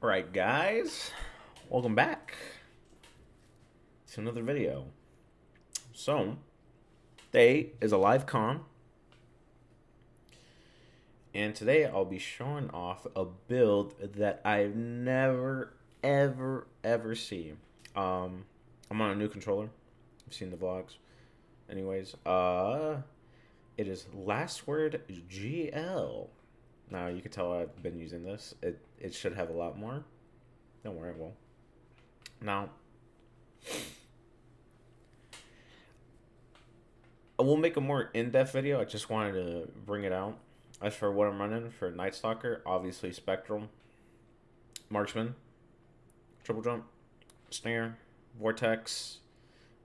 Alright guys, welcome back to another video. So, today is a live con, and today I'll be showing off a build that I've never ever seen. I'm on a new controller. I've seen the vlogs. Anyways, it is Last Word GL. Now you can tell I've been using this. It should have a lot more. Don't worry, it will. Now, I will make a more in-depth video. I just wanted to bring it out. As for what I'm running for Night Stalker, obviously Spectral, Marksman, Triple Jump, Snare, Vortex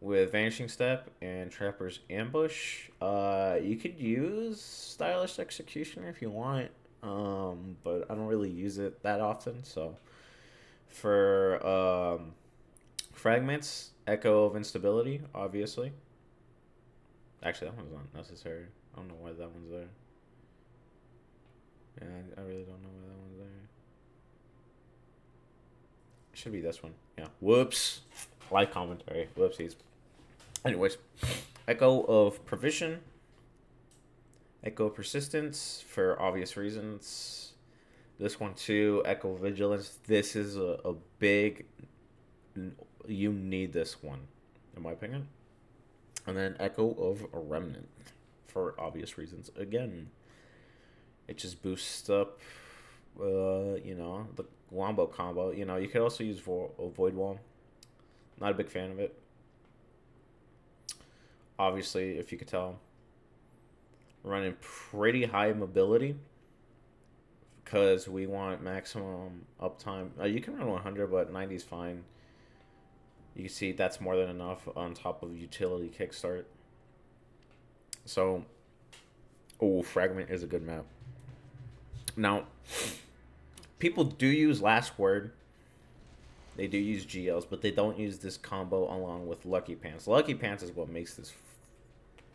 with Vanishing Step, and Trapper's Ambush. You could use Stylish Executioner if you want, but I don't really use it that often. So for Fragments, Echo of Instability, obviously. Actually, that one's not necessary. I don't know why that one's there. Yeah, I really don't know why that one's there. It should be this one. Yeah. Whoops. Live commentary. Whoopsies. Anyways, Echo of Provision. Echo of Persistence for obvious reasons. This one too. Echo of Vigilance. This is a big... You need this one, in my opinion. And then Echo of a Remnant for obvious reasons. Again, it just boosts up, the Wombo combo. You could also use Void Wall. Not a big fan of it. Obviously, if you could tell, running pretty high mobility because we want maximum uptime. You can run 100, but 90 is fine. You can see that's more than enough on top of utility kickstart. So, Fragment is a good map. Now, people do use Last Word. They do use GLs, but they don't use this combo along with Lucky Pants. Lucky Pants is what makes this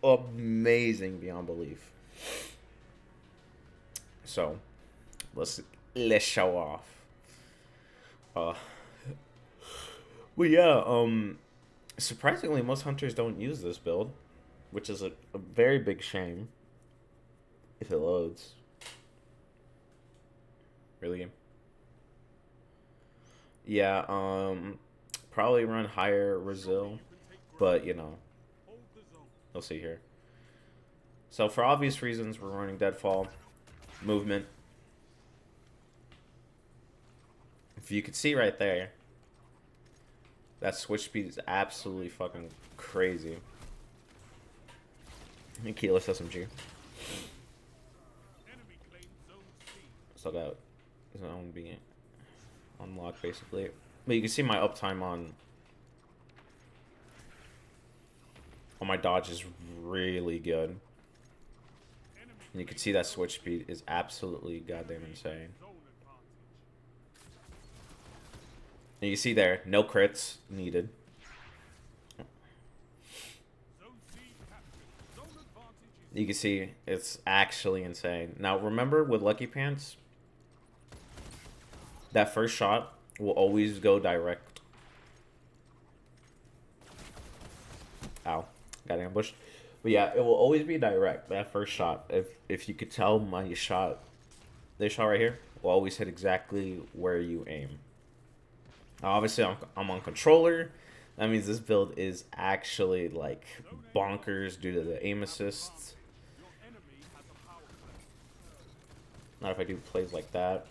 amazing beyond belief. So, let's show off. Well, yeah, surprisingly, most hunters don't use this build, which is a very big shame. If it loads. Really? Yeah, probably run higher Resil, but, you'll see here. So, for obvious reasons, we're running Deadfall, Movement. If you could see right there, that switch speed is absolutely fucking crazy. And keyless SMG. So that zone being unlocked basically. But you can see my uptime on my dodge is really good. And you can see that switch speed is absolutely goddamn insane. And you see there, no crits needed. You can see it's actually insane. Now remember with Lucky Pants, that first shot will always go direct. Ow, got ambushed. But yeah, it will always be direct, that first shot. If you could tell my shot, this shot right here, will always hit exactly where you aim. Now, obviously, I'm on controller. That means this build is actually, like, bonkers due to the aim assist. Not if I do plays like that.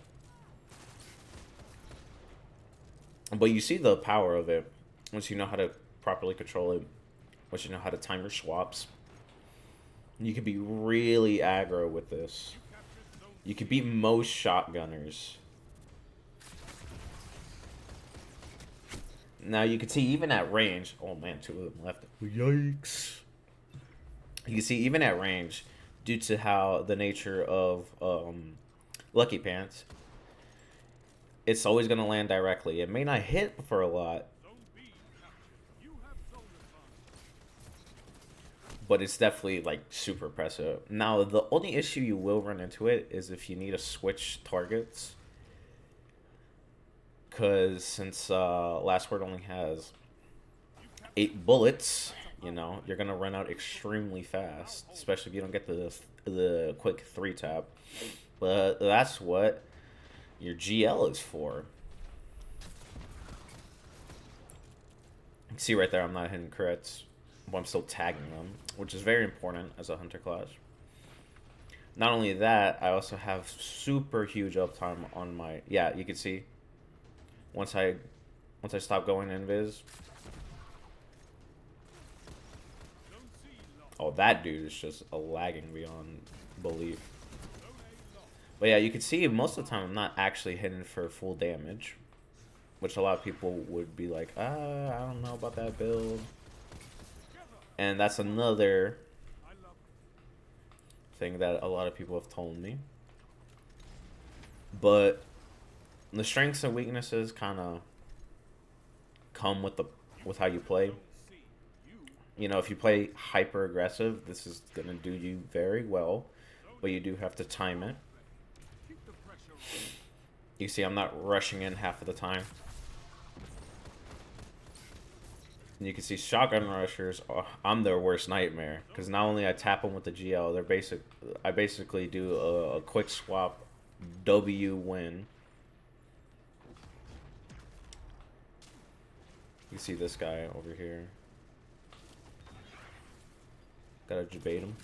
But you see the power of it once you know how to properly control it. Once you know how to time your swaps. You can be really aggro with this. You can beat most shotgunners. Now you can see even at range. Oh man, two of them left. Yikes. You can see even at range, due to how the nature of Lucky Pants, it's always going to land directly. It may not hit for a lot, but it's definitely like super impressive. Now the only issue you will run into it is if you need to switch targets. because since Last Word only has 8 bullets, you know, you're gonna run out extremely fast, especially if you don't get the quick 3 tap. But that's what your GL is for. You can see right there, I'm not hitting crits, but I'm still tagging them, which is very important as a hunter class. Not only that, I also have super huge uptime on my... Yeah, you can see. Once I stop going invis. Oh, that dude is just lagging beyond belief. But yeah, you can see most of the time I'm not actually hitting for full damage. Which a lot of people would be like, I don't know about that build. And that's another thing that a lot of people have told me. But the strengths and weaknesses kind of come with how you play. You know, if you play hyper aggressive, this is gonna do you very well, but you do have to time it. You see, I'm not rushing in half of the time. And you can see shotgun rushers. Oh, I'm their worst nightmare because not only I tap them with the GL, I basically do a quick swap, W win. You see this guy over here. Gotta debate him.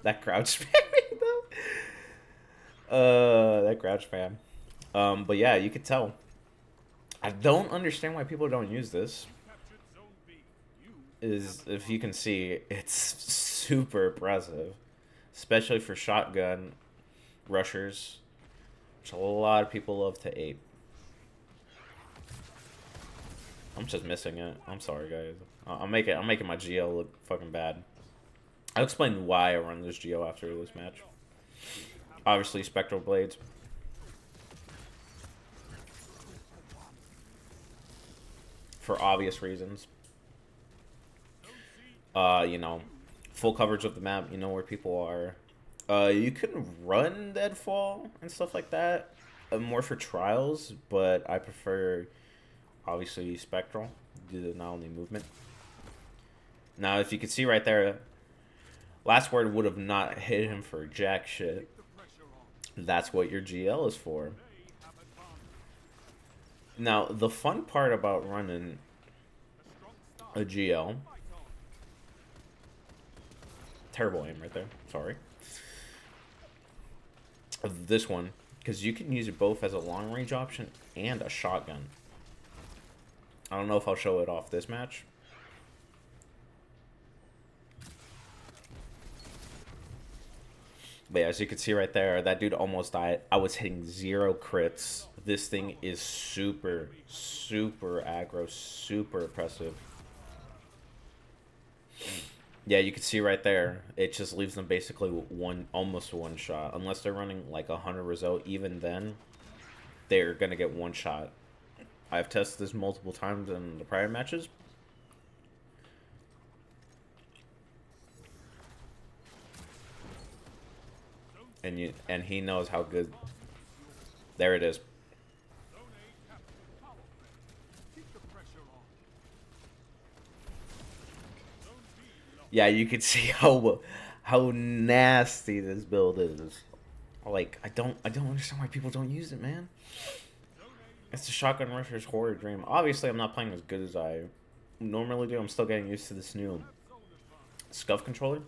That crouch spam though. That crouch spam. But yeah, you could tell. I don't understand why people don't use this. If you can see, it's super impressive, especially for shotgun rushers, which a lot of people love to ape. I'm just missing it. I'm sorry, guys. I'm making my GL look fucking bad. I'll explain why I run this GL after this match. Obviously, spectral blades. For obvious reasons. You know, full coverage of the map. You know where people are. You can run Deadfall and stuff like that. More for trials, but I prefer obviously spectral due to not only movement. Now, if you can see right there, Last Word would have not hit him for jack shit. That's what your GL is for. Now, the fun part about running a GL... Terrible aim right there. Sorry. Of this one, because you can use it both as a long range option and a shotgun. I don't know if I'll show it off this match. But yeah, as you can see right there, that dude almost died. I was hitting 0 crits. This thing is super, super aggro, super oppressive. Yeah, you can see right there, it just leaves them basically almost one shot. Unless they're running like a 100 result, even then, they're going to get one shot. I've tested this multiple times in the prior matches. And he knows how good. There it is. Yeah, you can see how nasty this build is. Like, I don't understand why people don't use it, man. It's the shotgun rusher's horror dream. Obviously, I'm not playing as good as I normally do. I'm still getting used to this new scuff controller.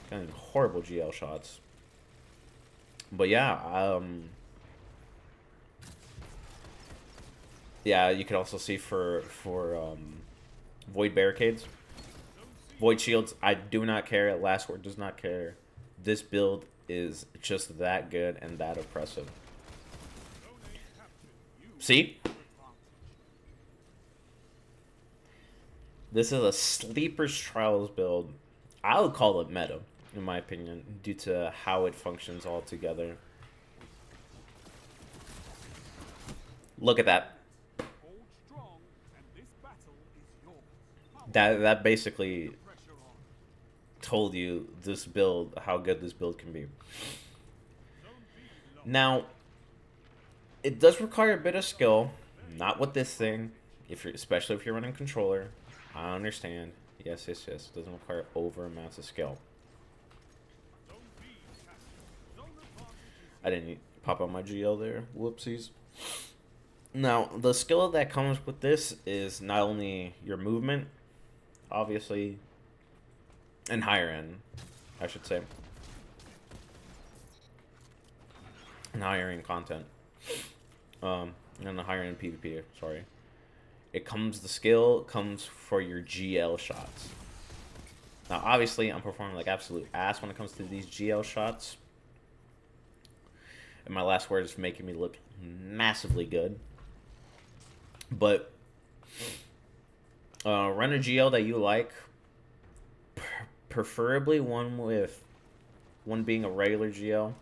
Getting horrible GL shots. But yeah, yeah, you could also see for void barricades, void shields. I do not care. Last Word does not care. This build is just that good and that oppressive. See? This is a Sleeper's Trials build. I would call it meta, in my opinion, due to how it functions all together. Look at that. That basically told you this build, how good this build can be. Now, it does require a bit of skill. Not with this thing. If you're, especially if you're running controller. I understand. Yes, yes, yes. It doesn't require over amounts of skill. I didn't pop out my GL there. Whoopsies. Now, the skill that comes with this is not only your movement, obviously, and higher end, I should say. And higher end content. And the higher end PvP, sorry. The skill comes for your GL shots. Now, obviously, I'm performing like absolute ass when it comes to these GL shots. And my last word is making me look massively good. But run a GL that you like. Preferably one being a regular GL.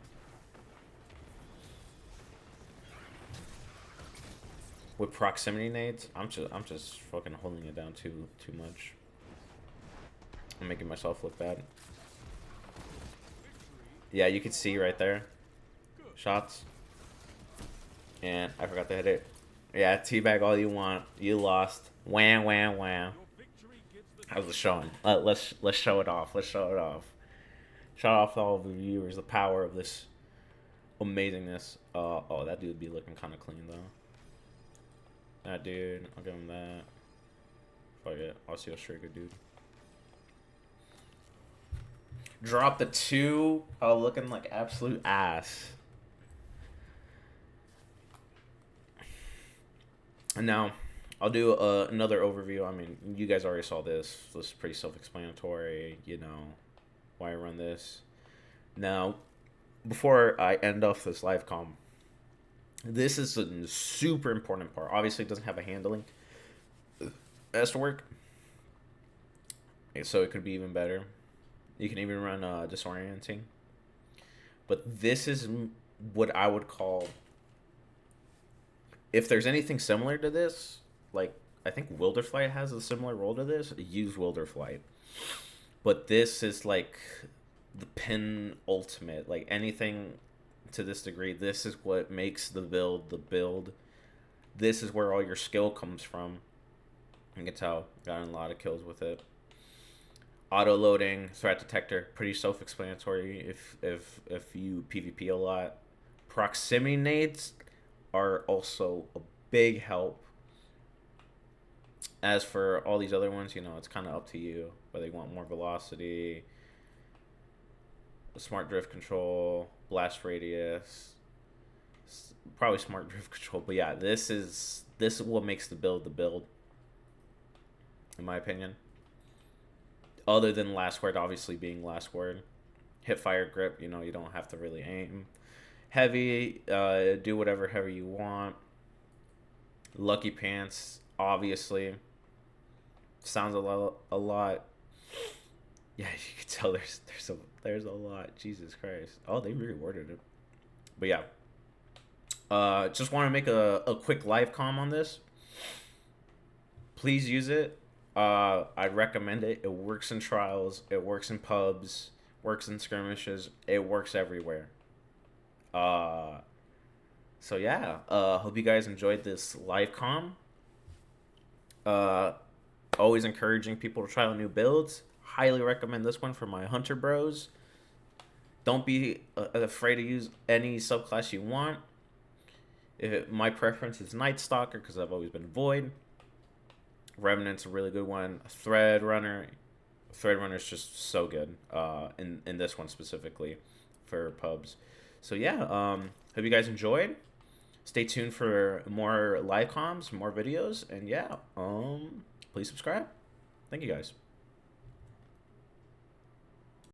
With proximity nades, I'm just fucking holding it down too much. I'm making myself look bad. Yeah, you can see right there. Shots. And I forgot to hit it. Yeah, teabag all you want. You lost. Wham, wham, wham. How's the showing? Let's show it off. Let's show it off. Show off to all of the viewers the power of this amazingness. Oh, that dude be looking kind of clean though. That dude, I'll give him that. Fuck it, I'll see a straight good dude. Drop the 2, looking like absolute ass. And now, I'll do another overview. I mean, you guys already saw this. This is pretty self-explanatory, you know, why I run this. Now, before I end off this live comm, this is a super important part. Obviously, it doesn't have a handling. It has to work. So it could be even better. You can even run disorienting. But this is what I would call... If there's anything similar to this, like, I think Wilderflight has a similar role to this. Use Wilderflight. But this is like the pin ultimate. Like, anything... to this degree, this is what makes the build. This is where all your skill comes from. You can tell, gotten a lot of kills with it. Auto loading, threat detector, pretty self-explanatory if you PvP a lot. Proximity nades are also a big help. As for all these other ones, you know, it's kind of up to you whether you want more velocity, smart drift control, blast radius, probably smart drift control. But yeah, this is what makes the build, in my opinion. Other than last word, obviously being last word. Hip fire grip, you know, you don't have to really aim. Heavy, do whatever heavy you want. Lucky pants, obviously. Sounds a lot. Yeah, you can tell there's a lot. Jesus Christ. Oh, they reworded it. But yeah. Just want to make a quick live comm on this. Please use it. I'd recommend it. It works in trials. It works in pubs. Works in skirmishes. It works everywhere. So yeah. Hope you guys enjoyed this live comm. Always encouraging people to try out new builds. Highly recommend this one for my hunter bros. Don't be afraid to use any subclass you want. My preference is Night Stalker because I've always been Void. Revenant's a really good one. Thread Runner is just so good. In this one specifically for pubs. So yeah, hope you guys enjoyed. Stay tuned for more live comms, more videos, and yeah, please subscribe. Thank you guys.